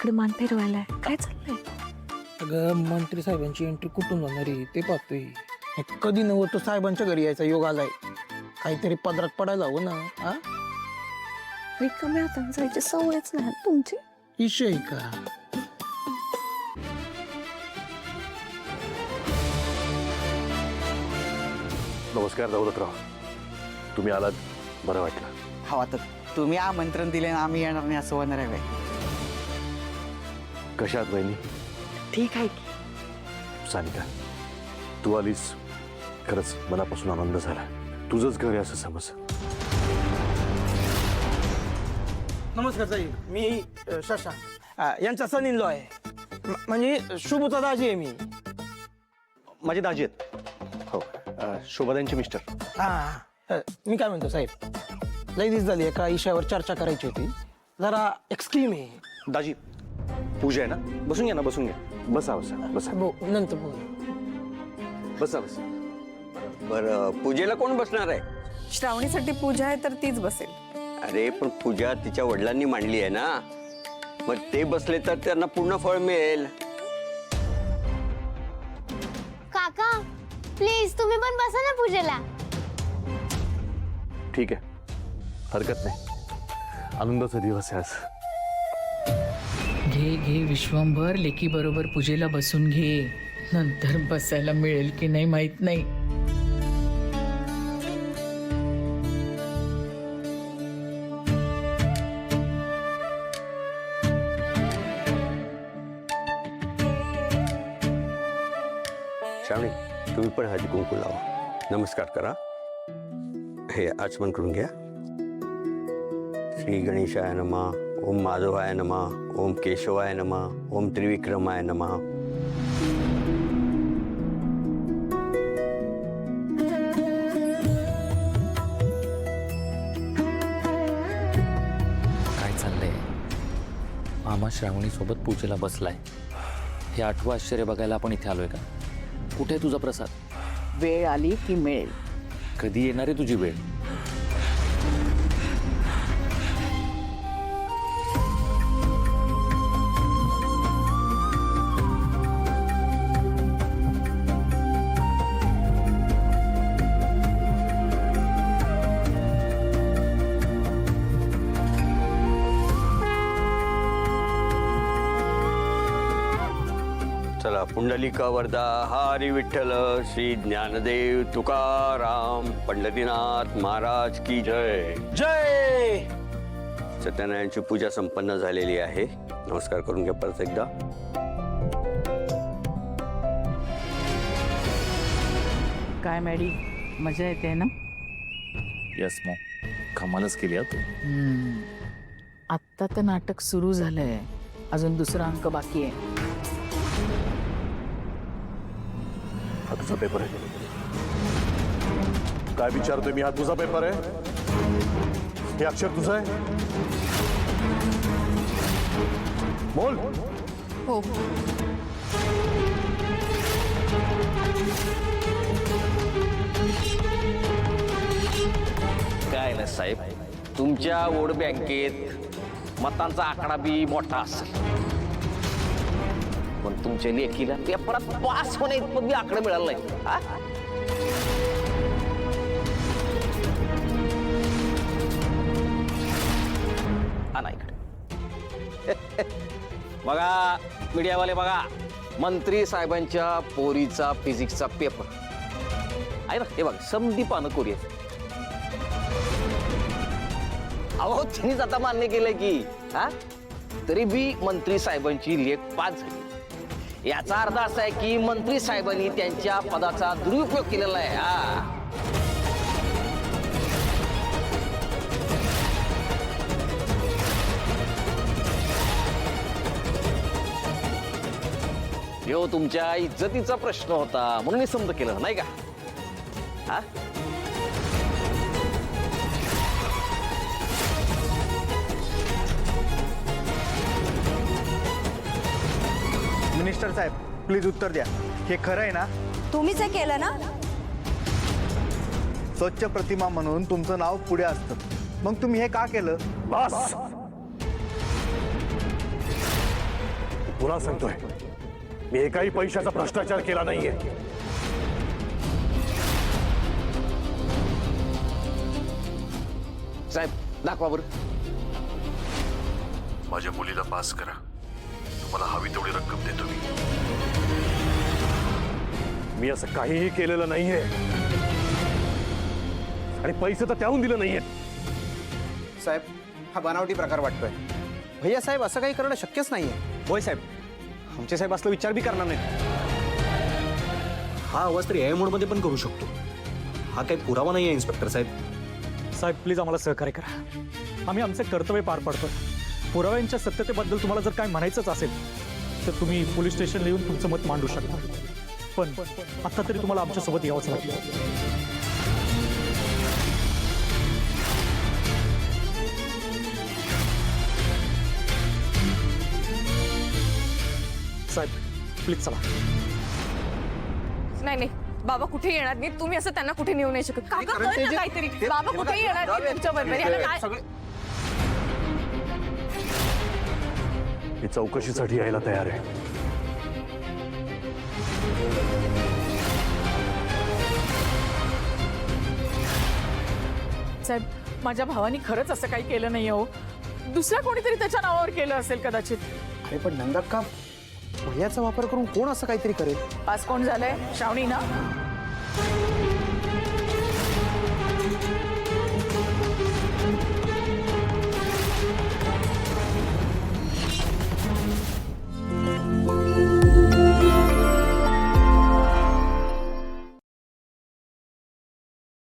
इकडे मान फिरवायलाय, काय चाललंय? अगं मंत्री साहेबांची एंट्री कुठून होणार आहे ते पाहतोय. कधी नव्हतं साहेबांच्या घरी यायचा योग आलाय. काहीतरी पदरात पडायला हवं ना. हा रिकाम्या हाताने जायची सवयच नाही तुमची. विषय का? नमस्कार दौलतराव, तुम्ही आलात, बरं वाटलं. हो, आता तुम्ही आमंत्रण दिले ना, आम्ही येणार नाही असं होणार आहे. कशात बहिणी? ठीक आहे की. सानिका, तू आलीस, खरंच मनापासून आनंद झाला. तुझंच घर आहे असं समज. नमस्कार साहेब, मी शशांक यांचा सन इन लॉ आहे. म्हणजे शुभचा दाजी आहे मी. माझे दाजी आहेत. हो, शोभादांचे मिस्टर. मी काय म्हणतो साहेब, लई दिवस झाली एका विषयावर चर्चा करायची होती. जरा एक स्कीम आहे. दाजी, पूजा आहे ना, बसून घ्या ना, बसून घ्या. बसा बसा बसा. नंतर बोलू. बसा बसा. बरं, पूजेला कोण बसणार आहे? श्रावणीसाठी पूजा आहे तर तीच बसेल. अरे पण पूजा तिच्या वडिलांनी मांडली आहे ना, मग ते बसले तर त्यांना पूर्ण फळ मिळेल. काका प्लीज तुम्ही पण बसा ना पूजेला. ठीक आहे, हरकत नाही. आनंदाचा दिवस आहे आज. घे घे विश्वंभर, लेकी बरोबर पूजेला बसून घे. नंतर बसायला मिळेल की नाही माहित नाही. श्रावणी, तुम्ही पण हळदी कुंकू लावा, नमस्कार करा. हे आचमन करून घ्या. श्री गणेशाय नमः, ओम माधवाय नमः, ओम केशवाय नमः, ओम त्रिविक्रमाय नमः. काय चाललंय? मामा श्रावणी सोबत पूजेला बसलाय. हे आठवं आश्चर्य बघायला आपण इथे आलोय का? कुठे तुझा प्रसाद? वेळ आली की मिळेल. कधी येणार आहे तुझी वेळ? चला, पुंडलिका वरदा हरी विठ्ठल, श्री ज्ञानदेव तुकाराम पंढरीनाथ महाराज की जय. जय. सत्यनारायणची पूजा संपन्न झालेली आहे. नमस्कार करून घ्या परत एकदा. काय मॅडी, मजा येते ना? यस मॉम, कमालच केली तू. आत्ता तर नाटक सुरू झालंय, अजून दुसरा अंक बाकी आहे. हा तुझा पेपर आहे. काय विचारतोय मी? हा तुझा पेपर आहे. हे अक्षर तुझं आहे. बोल. हो. काय ना साहेब, तुमच्या वोट बँकेत मतांचा आकडा बी मोठा असेल, पण तुमच्या लेखीला पेपरात पास होण्या इतपत बी आकडा मिळाला नाही. इकडे बघा मीडियावाले, बघा मंत्री साहेबांच्या पोरीचा फिजिक्सचा पेपर आहे ना. हे बघा, समधी पानं कोरी. अहो, त्यांनीच आता मान्य केलंय की तरी बी मंत्री साहेबांची लेख पास झाली. याचा अर्थ असा आहे की मंत्री साहेबांनी त्यांच्या पदाचा दुरुपयोग केलेला आहे. ह्यो तुमच्या इज्जतीचा प्रश्न होता म्हणून मी समज केलं नाही का? मिनिस्टर साहेब, प्लीज उत्तर द्या. हे खरं आहे ना? तुम्हीच हे केलं ना? स्वच्छ प्रतिमा म्हणून तुमचं नाव पुढे असतं, मग तुम्ही हे का केलं? बस. तुला सांगतोय मी एकाही पैशाचा भ्रष्टाचार केला नाहीये. साहेब दाखवा बरं. माझ्या मुलीला पास करा, तुम्हाला हवी तेवढी रक्कम देतो मी असं काहीही केलेलं नाहीये आणि पैसे तर त्याहून दिलं नाहीये. साहेब हा बनावटी प्रकार वाटतोय. भैया साहेब असं काही करणं शक्यच नाहीये. होय साहेब, आमचे साहेब असला विचार बी करणार नाही. हा आवाज तर एआय मोडमध्ये पण करू शकतो. हा काही पुरावा नाही आहे इन्स्पेक्टर साहेब. साहेब प्लीज आम्हाला सहकार्य करा. आम्ही आमचे कर्तव्य पार पाडतो. पुराव्यांच्या सत्यतेबद्दल तुम्हाला जर काय म्हणायचंच असेल तर तुम्ही पोलीस स्टेशनला येऊन तुमचं मत मांडू शकता. पण आता तरी तुम्हाला आमच्यासोबत यावंच लागेल. साहेब प्लीज चला. नाही बाबा कुठे येणार नाही. तुम्ही असं त्यांना कुठे नेऊ नाही शकत. काका कळ ना काहीतरी. बाबा कुठे येणार नाही तुमच्या बरोबर. याला काय मी चौकशीसाठी यायला तयार आहे. साहेब माझ्या भावानी खरंच असं काही केलं नाही हो. दुसऱ्या कोणीतरी त्याच्या नावावर केलं असेल कदाचित. अरे पण नंदक्का भैयाचा वापर करून कोण असं काहीतरी करेल? पास कोण झालंय? श्रावणी ना.